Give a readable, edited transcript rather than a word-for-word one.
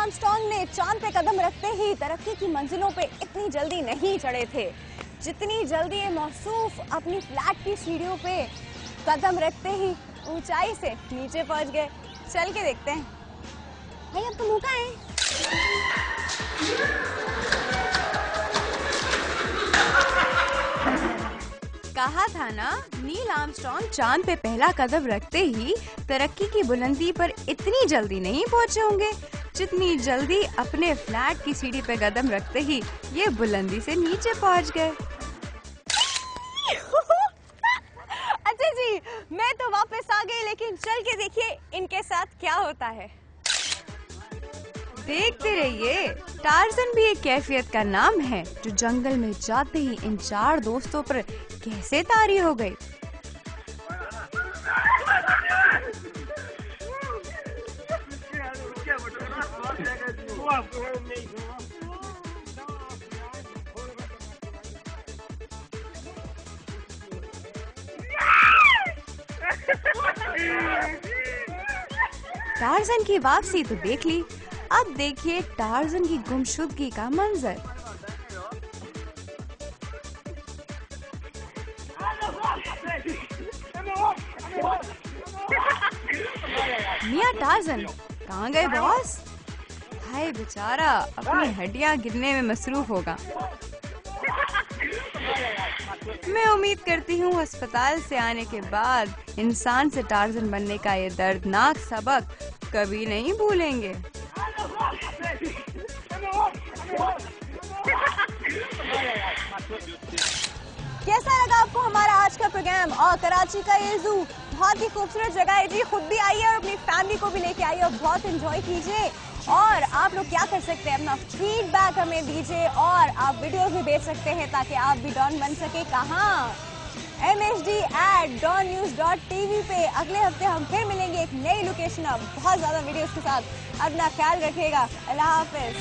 Armstrong ने चांद पे कदम रखते ही तरक्की की मंजिलों पे इतनी जल्दी नहीं चढ़े थे जितनी जल्दी ये मौसूफ अपनी फ्लैट की सीढ़ियों पे कदम रखते ही ऊंचाई से नीचे पहुंच गए। चल के देखते हैं। भाई अब तो मौका है। कहा था ना, नील आर्मस्ट्रांग चांद पे पहला कदम रखते ही तरक्की की बुलंदी पर इतनी जल्दी नहीं पहुंचे होंगे जितनी जल्दी अपने फ्लैट की सीढ़ी पे कदम रखते ही ये बुलंदी से नीचे पहुंच गए। अच्छा जी, मैं तो वापस आ गई, लेकिन चल के देखिए इनके साथ क्या होता है। देखते रहिए। टार्ज़न भी एक कैफियत का नाम है जो जंगल में जाते ही इन चार दोस्तों पर कैसे तारी हो गई। टार्ज़न की वापसी तो देख ली, अब देखिए टार्ज़न की गुमशुदगी का मंजर। मियां टार्ज़न, कहाँ गए बॉस? हाय बेचारा, अपनी हड्डियां गिरने में मसरूफ होगा। मैं उम्मीद करती हूँ अस्पताल से आने के बाद इंसान से टार्ज़न बनने का ये दर्दनाक सबक कभी नहीं भूलेंगे। कैसा लगा आपको हमारा आज का प्रोग्राम? और कराची का ये जू बहुत ही खूबसूरत जगह है जी, खुद भी आइए और अपनी फैमिली को भी लेके आइए और बहुत एंजॉय कीजिए। और आप लोग क्या कर सकते हैं, अपना फीडबैक हमें दीजिए और आप वीडियोस भी भेज सकते हैं ताकि आप भी डॉन बन सके। कहाँ? mhd@dawnnews.tv पे। अगले हफ्ते हम फिर मिलेंगे एक नई लोकेशन और बहुत ज्यादा वीडियोस के साथ। अपना ख्याल रखिएगा। अल्लाह हाफिज।